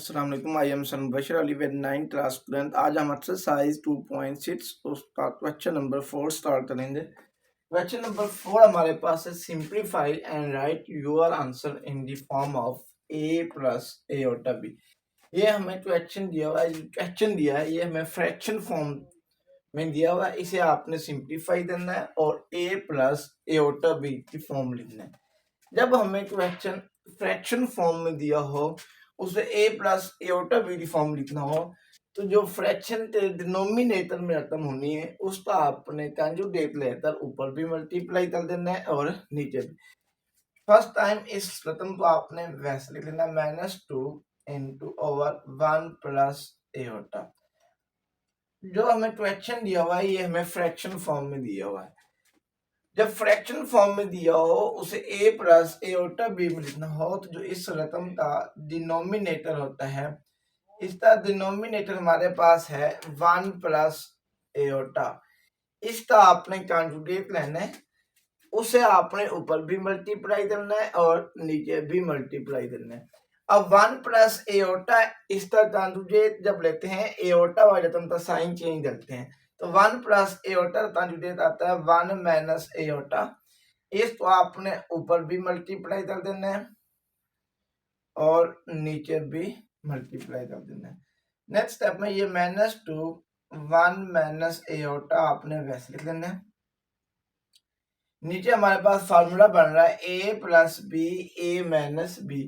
अस्सलाम वालेकुम। I am son Bashir Ali with 9 class student. आज हम एक्सरसाइज 2.6 उसका क्वेश्चन नंबर 4 स्टार्ट करेंगे। क्वेश्चन नंबर 4 हमारे पास है simplify and write your answer in the form of a plus iota B. ये हमें क्वेश्चन दिया हुआ है, क्वेश्चन दिया है, ये हमें फ्रैक्शन फॉर्म में दिया हुआ है। इसे आपने सिंप्लीफाई करना है और a प्लस एओटा बी की फॉर्म लिखना है। जब हमें क्वेश्चन फ्रैक्शन फॉर्म में दिया हो, उसे a प्लस एओटा बी की फॉर्म लिखना हो, तो जो फ्रैक्शन के डिनोमिनेटर में रकम होनी है उसका आपने कंजुगेट लेकर ऊपर भी मल्टीप्लाई कर देना है और नीचे भी। फर्स्ट टाइम इस रकम को आपने वैसे लिख लेना -2 इंटू ओवर 1 प्लस एओटा। जो हमें क्वेश्चन दिया हुआ है ये हमें फ्रैक्शन फॉर्म में दिया हुआ है। जब फ्रैक्शन फॉर्म में दिया हो उसे a प्लस एओटा बी में लिखना हो, तो जो इस रकम का डिनोमिनेटर होता है, इसका डिनोमिनेटर हमारे पास है 1 प्लस एओटा। इसका आपने कंजुगेट लेना है, उसे आपने ऊपर भी मल्टीप्लाई करना है और नीचे भी मल्टीप्लाई करना है। अब 1 प्लस एओटा, इसका कंजुगेट जब लेते हैं एओटा वाले रकम का साइन चेंज करते हैं, तो 1 प्लस एओटा कंजुगेट आता है 1 माइनस एओटा। इसको आपने ऊपर भी मल्टीप्लाई कर देना है और नीचे भी मल्टीप्लाई कर देना है। नेक्स्ट स्टेप में ये -2 1 माइनस एओटा आपने वैसे लिख लेना है। नीचे हमारे पास फार्मूला बन रहा है a plus B A minus B,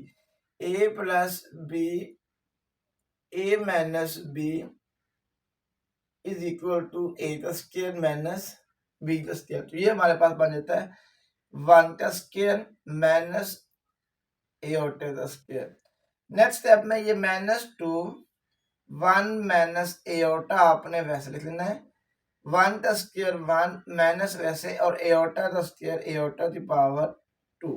A plus B A minus B is equal to A का स्क्वायर माइनस बी का स्क्वायर। तो ये हमारे पास बन जाता है 1 का स्क्वायर माइनस एओटा का स्क्वायर। नेक्स्ट स्टेप में ये -2 1 माइनस एओटा आपने वैसे लिख लेना है। 1 का स्क्वायर 1 माइनस वैसे और एओटा का स्क्वायर एओटा की पावर 2।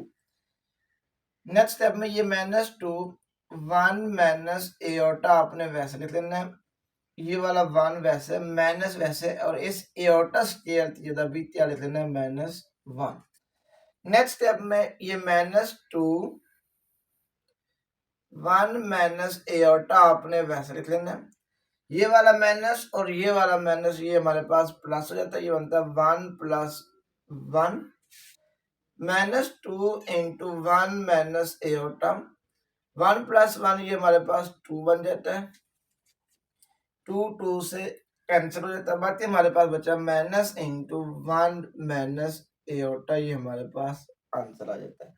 नेक्स्ट स्टेप में ये -2 1 माइनस एओटा आपने वैसे लिख लेना है। ये वाला 1 वैसे माइनस वैसे और इस एओटा स्क्वायर की जगह भी क्या लिख लेना है -1। नेक्स्ट स्टेप में ये -2 1 माइनस एओटा आपने वैसे लिख लेना है। ये वाला माइनस और ये वाला माइनस ये हमारे पास प्लस हो जाता है, ये बनता है 1 plus 1 -2 into 1 minus aorta. 1 plus 1 ये हमारे पास 2 बन जाता है, 2 से कैंसिल हो जाता है, बाकी हमारे पास बचा माइनस इंटू 1 माइनस एओटा। ये हमारे पास आंसर आ जाता है।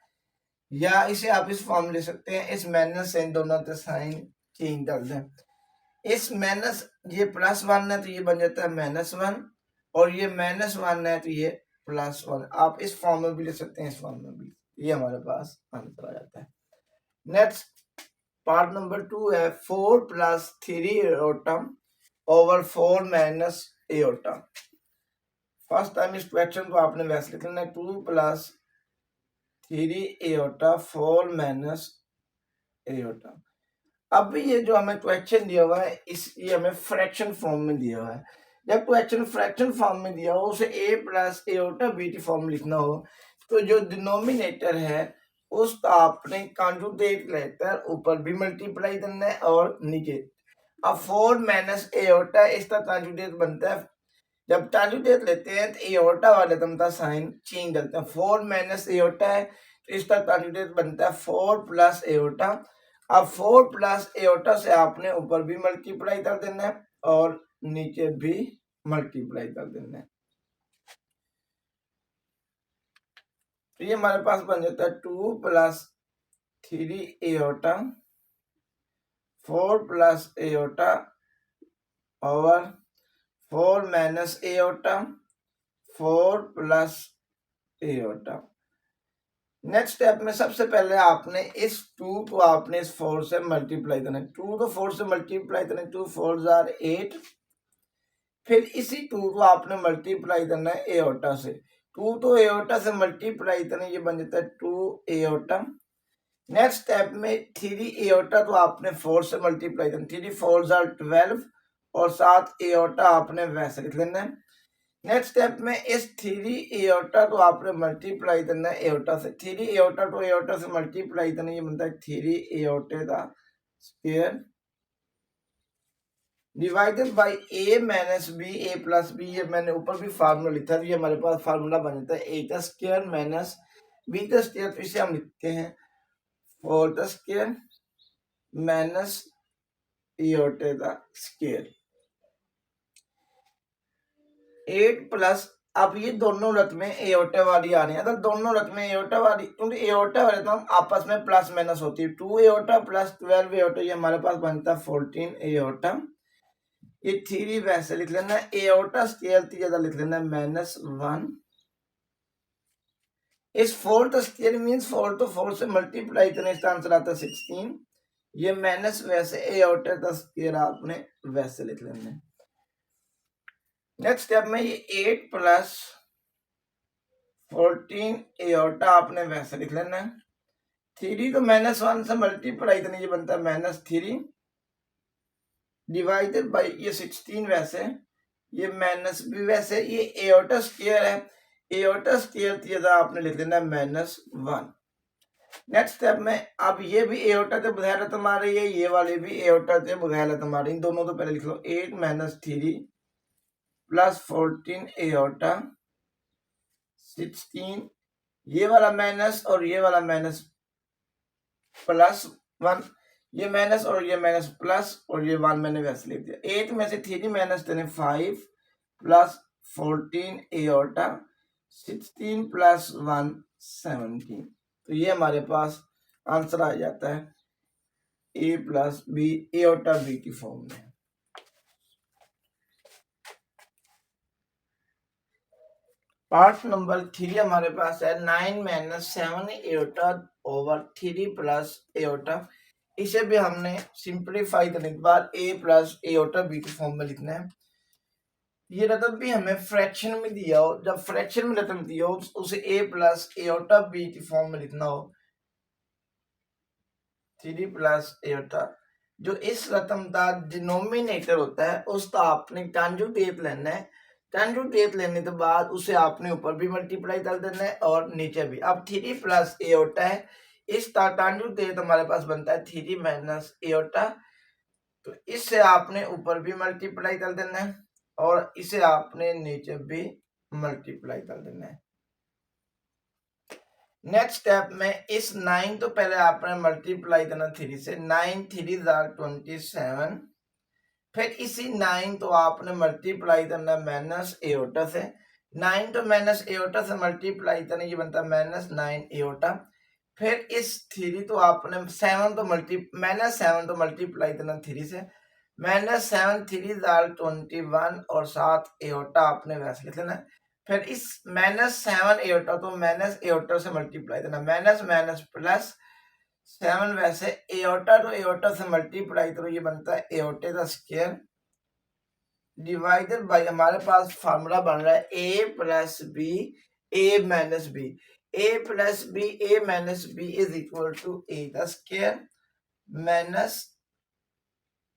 या इसे आप इस फॉर्म ले सकते हैं, इस माइनस से इन दोनों के साइन चेंज कर दें। इस माइनस ये +1 है तो ये बन जाता है -1 और ये -1 है तो ये +1। आप इस फॉर्म में भी ले सकते हैं, इस फॉर्म में भी। ये हमारे पास आंसर आ जाता है। नेक्स्ट पार्ट नंबर 2 है 4 plus 3 aorta over 4 minus aorta. First time इस क्वेश्चन को आपने वैसे लिख लेना है 2 प्लस 3 एओटा 4 माइनस एओटा। अब ये जो हमें क्वेश्चन दिया हुआ है ये हमें फ्रैक्शन फॉर्म में दिया हुआ है। जब क्वेश्चन फ्रैक्शन फॉर्म में दिया हो उसे a प्लस एओटा बी की फॉर्म लिखना हो, तो जो डिनोमिनेटर है उसका आपने कंजुगेट लेकर ऊपर भी मल्टीप्लाई करना है और नीचे। अब 4 माइनस एओटा इसका कंजुगेट बनता है, जब कंजुगेट लेते हैं तो एओटा वाले टर्म का साइन चेंज करते हैं। 4 माइनस एओटा है तो इसका कंजुगेट बनता है 4 प्लस एओटा। अब 4 प्लस एओटा से आपने ऊपर भी मल्टीप्लाई कर देना है और नीचे भी मल्टीप्लाई कर देना है। तो ये हमारे पास बन जाता है 2 plus 3 aorta 4 plus aorta over 4 minus aorta 4 plus aorta. Next step में सबसे पहले आपने इस 2 को आपने इस 4 से मल्टीप्लाई करना है। 2 को 4 से मल्टीप्लाई करना है, 2 4 जार 8। फिर इसी 2 को आपने मल्टीप्लाई करना है एओटा से। 2 तो एओटा से मल्टीप्लाई करना है, ये बन जाता है 2 एओटा। नेक्स्ट स्टेप में 3 एओटा तो आपने 4 से मल्टीप्लाई करना, 3 4 जार 12 और 7 एओटा आपने वैसे लिख लेना है। नेक्स्ट स्टेप में इस 3 एओटा को आपने मल्टीप्लाई करना है एओटा से। 3 एओटा तो एओटा से मल्टीप्लाई करना, ये बनता है 3 एओटे का square divided by A minus B A plus B, ये मैंने ऊपर भी फार्मूला लिखा था, ये हमारे पास फार्मूला बन जाता है ए का स्क्वायर माइनस बी का स्क्वायर, तो इसे हम लिखते हैं 4 का स्क्वायर माइनस एओटे का स्क्वायर 8 प्लस, अब ये दोनों रकमें एओटे वाली आ रही है, अगर दोनों रकमें एओटा वाली, क्योंकि एओटा वाले तो हम आपस में प्लस माइनस होती है, 2 एओटा प्लस 12 एओटा, ये हमारे पास बनता है 14 एओटा। ये 3 वैसे लिख लेना है, एओटा स्केयर ज्यादा लिख लेना है -1। इस 4 स्केयर मींस 4 तो 4 से मल्टीप्लाई करने इसका आंसर आता है 16। ये माइनस वैसे एओटा का स्केयर आपने वैसे लिख लेना है। नेक्स्ट स्टेप में ये 8 प्लस 14 एओटा आपने वैसे लिख लेना है। 3 तो -1 से मल्टीप्लाई करने ये बनता है -3 डिवाइडेड बाई ये 16 वैसे, ये माइनस भी वैसे, ये एओटा स्क्वायर है, एओटा स्क्वायर थीटा आपने लिख लेना -1। नेक्स्ट स्टेप में अब ये भी एओटा से बगैर रकम आ रही है, ये वाले भी एओटा से बगैर रकम आ रही है, इन दोनों तो पहले लिख लो 8 - 3 प्लस 14 एओटा 16, ये वाला माइनस और ये वाला माइनस +1, ये माइनस और ये माइनस प्लस और ये 1 मैंने वैसे लिख दिया। 8 में से 3 माइनस देने 5 प्लस 14 एओटा 16 प्लस 1 17, तो ये हमारे पास आंसर आ जाता है A plus B, aorta B की फॉर्म में। पार्ट नंबर 3 हमारे पास है 9 - 7 एओटा ओवर 3 प्लस एओटा, इसे भी हमने सिंप्लीफाई करने के बाद ए प्लस एओटा बी की फॉर्म में लिखना है। ये रकम भी हमें फ्रैक्शन में दिया हो, जब फ्रैक्शन में रकम दिया हो उसे ए प्लस एओटा बी की फॉर्म में लिखना हो, 3 प्लस एओटा, जो इस रकम का डिनोमिनेटर होता है उसका आपने कंजुगेट लेना है। कंजुगेट लेने के बाद उसे आपने ऊपर भी मल्टीप्लाई कर देना है और नीचे भी। अब 3 प्लस एओटा है, इसका कंजुगेट हमारे पास बनता है 3 माइनस एओटा, तो इससे आपने ऊपर भी मल्टीप्लाई कर देना है और इसे आपने नीचे भी मल्टीप्लाई कर देना है। नेक्स्ट स्टेप में इस 9 तो पहले आपने मल्टीप्लाई करना 3 से, 9 3 27, फिर इसी 9 तो आपने मल्टीप्लाई करना माइनस एओटा से, 9 तो माइनस एओटा से मल्टीप्लाई करना ये बनता है -9 एओटा, फिर इस 3 तो आपने 7 तो -7 तो मल्टीप्लाई करना 3 से, -7 3 21 और 7 एओटा आपने वैसे लिख लेना है। फिर इस -7 एओटा तो माइनस एओटा से मल्टीप्लाई करना, माइनस माइनस प्लस 7 वैसे एओटा तो एओटा से मल्टीप्लाई करो ये बनता है एओटे का स्क्वायर डिवाइडेड बाय, हमारे पास फार्मूला बन रहा है A plus B A minus B, A plus B A minus B is equal to A का स्क्वायर माइनस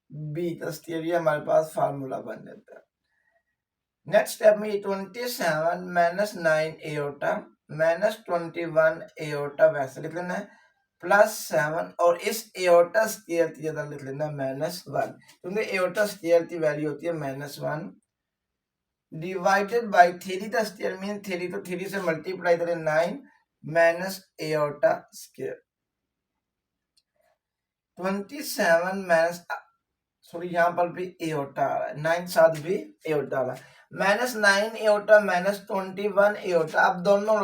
बी का स्क्वायर, ये हमारे पास फार्मूला बन जाता है। नेक्स्ट स्टेप में 27 - 9 एओटा -21 एओटा वैसे लिख लेना है, +7 और इस एओटा स्क्वायर की जगह लिख लेना -1, क्योंकि एओटा स्क्वायर की वैल्यू होती है -1 डिवाइडेड बाय 3 का स्क्वायर मीन 3 तो 3 से मल्टीप्लाई करें 9 minus aorta square 27 minus, sorry यहाँ पर भी एओटा आ रहा है, 9 साथ भी एओटा आ रहा है, -9 एओटा -21 एओटा। अब दोनों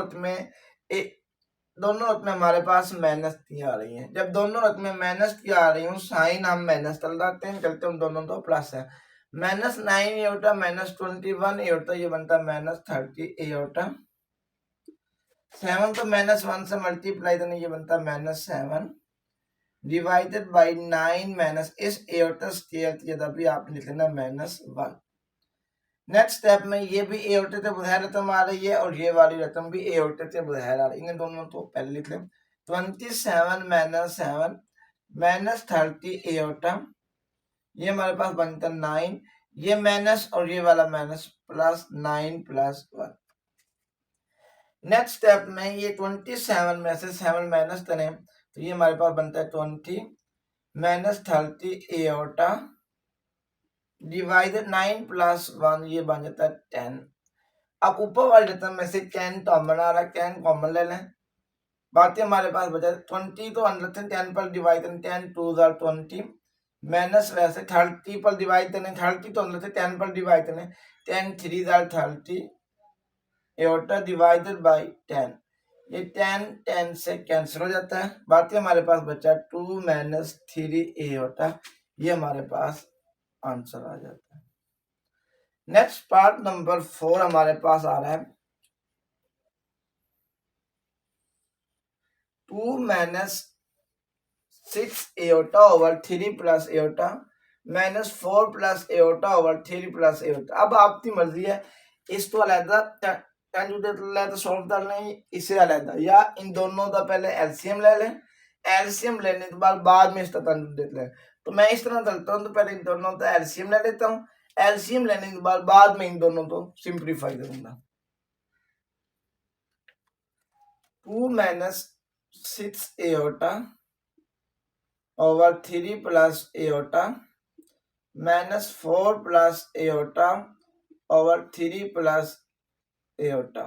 रकमें हमारे पास माइनस की आ रही हैं, जब दोनों रकमें माइनस की आ रही हूँ साइन हम माइनस कर लाते हैं, चलते हम दोनों तो प्लस है, -9 एओटा -21 एओटा ये बनता है -30 एओटा, 7 तो -1 से मल्टीप्लाई करने ये बनता है -7 डिवाइडेड बाई 9 माइनस इस एओटा स्क्वायर की जगह भी आपने लिख लेना -1। नेक्स्ट स्टेप में ये भी एओटे से बुधार रकम आ रही है और ये वाली रकम भी एओटे से बुधार आ रही है, इन दोनों तो पहले लिख लें 27 - 7 -30 एओटा, ये हमारे पास बनता है 9, ये माइनस और ये वाला माइनस +9 + 1। नेक्स्ट स्टेप में ये 27 में से 7 माइनस करें तो ये हमारे पास बनता है 20 माइनस 30 एओटा डिवाइडेड 9 प्लस 1, ये बन जाता है 10। अब ऊपर वाले रकम में से 10 कॉमन आ रहा है, 10 कॉमन ले लें। बाकी हमारे पास बचा 20, तो 10 पर डिवाइड करें, 10 2 20 माइनस वैसे 30 पर डिवाइड करें, 30 तो 10 पर डिवाइड करें, 10 3 30 एओटा डिवाइडेड बाई 10, ये 10 10 से कैंसिल हो जाता है। बाकी हमारे पास बचा 2 माइनस 3 एओटा, ये हमारे पास आंसर आ जाता है। नेक्स्ट पार्ट नंबर 4 हमारे पास आ रहा है 2 minus 6 aorta over 3 plus aorta minus 4 plus aorta over 3 plus aorta. अब आपकी मर्जी है, इसको अलहदा सॉल्व कर लें, इसे अलहदा, या इन दोनों का पहले एलसीएम ले लें, एलसीएम लेने के बाद में इसका तंजु देख लें। तो मैं इस तरह चलता हूँ, तो पहले इन दोनों का एलसीएम ले लेता हूँ, एलसीएम लेने के बाद में इन दोनों को सिंप्लीफाई करूंगा। 2 minus 6 aorta over 3 plus aorta minus 4 plus aorta over 3 plus aorta.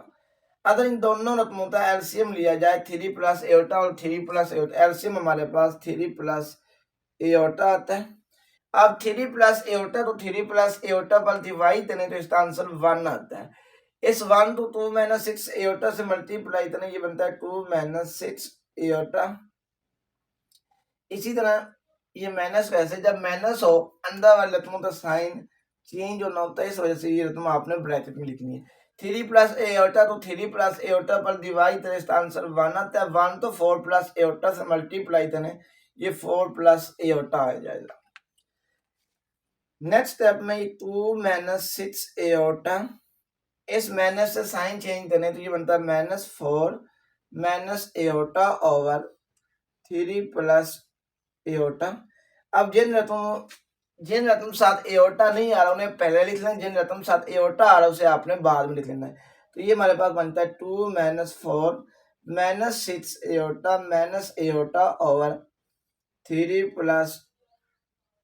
अगर इन दोनों रकमों का एलसीएम लिया जाए, 3 प्लस एओटा और 3 प्लस एओटा, एलसीएम हमारे पास 3 प्लस एओटा आता है। अब 3 प्लस एओटा तो 3 प्लस एओटा पर डिवाइड करें तो इसका आंसर 1 आता है। इस 1 को 2 माइनस 6 एओटा से मल्टीप्लाई करें, ये बनता है 2 माइनस 6 एओटा। इसी तरह ये माइनस, वैसे जब माइनस हो अंदर वाले रकमों का साइन चेंज होना होता है, इस वजह से ये रकम आपने ब्रैकेट में लिखनी है। 3 प्लस एओटा तो 3 प्लस एओटा पर डिवाइड करें, इसका आंसर 1 आता है। 1 तो 4 प्लस एओटा से मल्टीप्लाई करें, ये 4 प्लस एओटा आ जाएगा। नेक्स्ट स्टेप में 2 माइनस 6 एओटा, इस माइनस से साइन चेंज करें तो ये बनता है minus 4 minus aorta over 3 plus aorta. अब जिन रकम साथ एओटा नहीं आ रहा उन्हें पहले लिख लें, जिन रकम साथ एओटा आ रहा उसे आपने बाद में लिख लेना है। तो ये हमारे पास बनता है 2 minus 4 minus 6 aorta minus aorta over 3 plus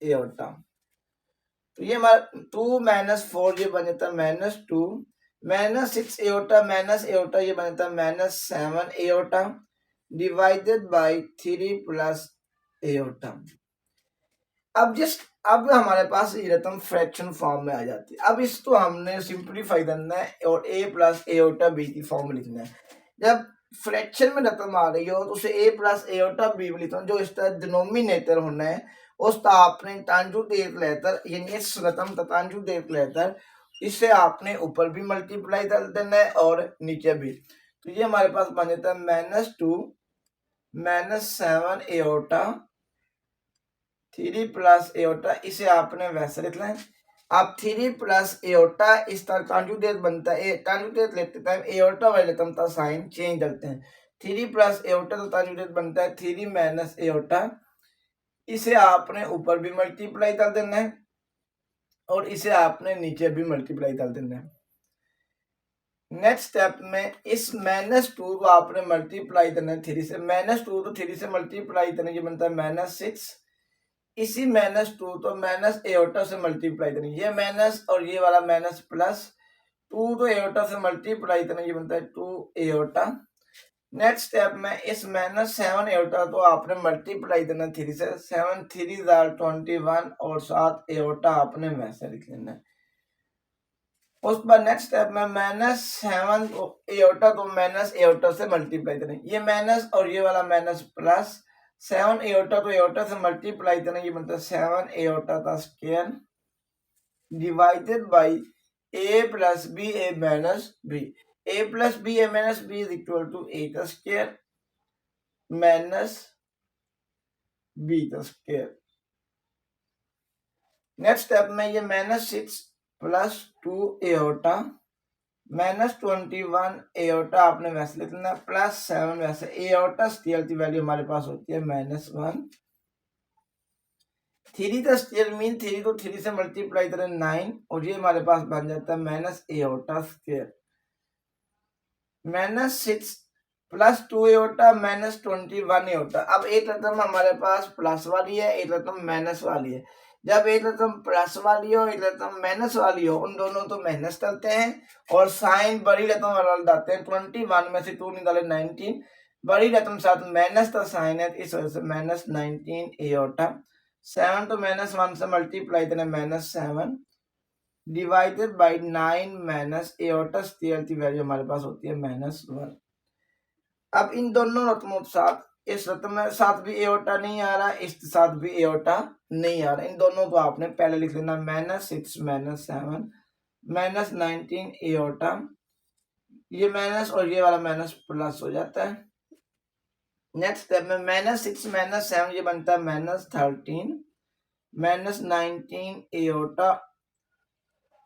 aorta. तो ये हमारा 2 माइनस 4 ये बन जाता है minus 2 minus 6 aorta minus aorta, ये बन जाता है minus 7 aorta divided by 3 plus aorta. अब हमारे पास ये रकम फ्रैक्शन फॉर्म में आ जाती है। अब इसको हमने सिंप्लीफाई करना है और a प्लस एओटा बी की फॉर्म में लिखना है। जब फ्रैक्शन में रकम आ रही हो तो उसे a प्लस एओटा बी में लिखना, जो इसका डिनोमिनेटर होना है उसका आपने तांजु देख लेकर, यानी इस रकम का तांजु देख लेकर इससे आपने ऊपर भी मल्टीप्लाई कर देना है और नीचे भी। तो ये हमारे पास बन जाता है minus 2 minus 7 aorta 3 plus aorta, इसे आपने वैसे लिख लें। अब 3 प्लस एओटा इस तरह कॉन्जुगेट बनता है, कॉन्जुगेट लेते टाइम एओटा वाले रकम का साइन चेंज करते हैं। 3 प्लस एओटा तो कॉन्जुगेट बनता है 3 माइनस एओटा, इसे आपने ऊपर भी मल्टीप्लाई कर देना है और इसे आपने नीचे भी मल्टीप्लाई कर देना है। नेक्स्ट स्टेप में इस माइनस 2 को आपने मल्टीप्लाई करना है 3 से, माइनस 2 तो 3 से मल्टीप्लाई करने ये बनता है माइनस 6, इसी माइनस 2 तो माइनस एओटा से मल्टीप्लाई करें, ये माइनस और ये वाला माइनस प्लस 2 तो एओटा से मल्टीप्लाई करें, ये बनता है 2 एओटा। नेक्स्ट स्टेप में इस माइनस 7 एओटा तो आपने मल्टीप्लाई करना 3 से, 7 3 21 और 7 एओटा आपने वैसे लिख लेना है। उसके बाद नेक्स्ट स्टेप में माइनस 7 एओटा तो माइनस एओटा से मल्टीप्लाई करें, ये माइनस और ये वाला माइनस प्लस 7 एओटा तो एओटा से मल्टीप्लाई करना, ये बनता है 7 एओटा का square divided by a plus B A minus B, a plus B A minus B is equal to a का स्क्वायर माइनस b का स्क्वायर। नेक्स्ट स्टेप में ये minus 6 plus 2 aorta minus 21 aorta आपने वैसे लिखना plus 7 वैसे, aorta square की value हमारे पास होती है माइनस 1। 3 का स्केयर मीन 3 को 3 से मल्टीप्लाई करें 9 और ये हमारे पास बन जाता है minus aorta square. Minus 6 +2 aorta minus 21 aorta. अब एक रकम हमारे पास प्लस वाली है, एक रकम माइनस वाली है। जब एक रकम प्लस वाली हो, एक रकम माइनस वाली हो, उन दोनों तो माइनस करते हैं और साइन बड़ी रकम वाला डालते हैं। 21 में से 2 निकाले 19, बड़ी रकम साथ माइनस का साइन है, इस वजह से माइनस 19 एओटा। 7 तो -1 से मल्टीप्लाई करें -7 divided by 9 minus aorta square की वैल्यू हमारे पास होती है -1। अब इन दोनों रकमों के साथ इस रकम में साथ भी एओटा नहीं आ रहा, इस साथ भी एओटा नहीं आ रहा। इन दोनों को आपने पहले लिख लेना -6 -7 -19 एओटा। ये माइनस और ये वाला माइनस प्लस हो जाता है। नेक्स्ट स्टेप में -6 -7 ये बनता है -13 -19 एओटा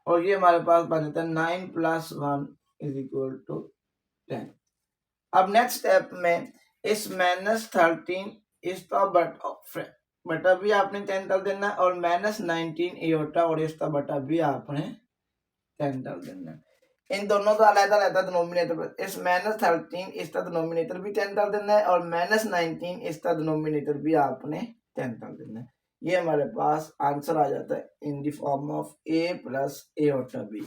और ये हमारे पास बन जाता है 9 + 1 = 10। अब नेक्स्ट स्टेप में इस -13 इसका बटा भी आपने 10 कर देना और -19 एओटा और इसका बटा भी आपने 10 कर देना। इन दोनों का अलग-अलग डिनोमिनेटर, इस -13 इसका डिनोमिनेटर भी 10 कर देना है और -19 इसका डिनोमिनेटर भी आपने 10 कर देना है। ये हमारे पास आंसर आ जाता है इन the form of a + aorta b।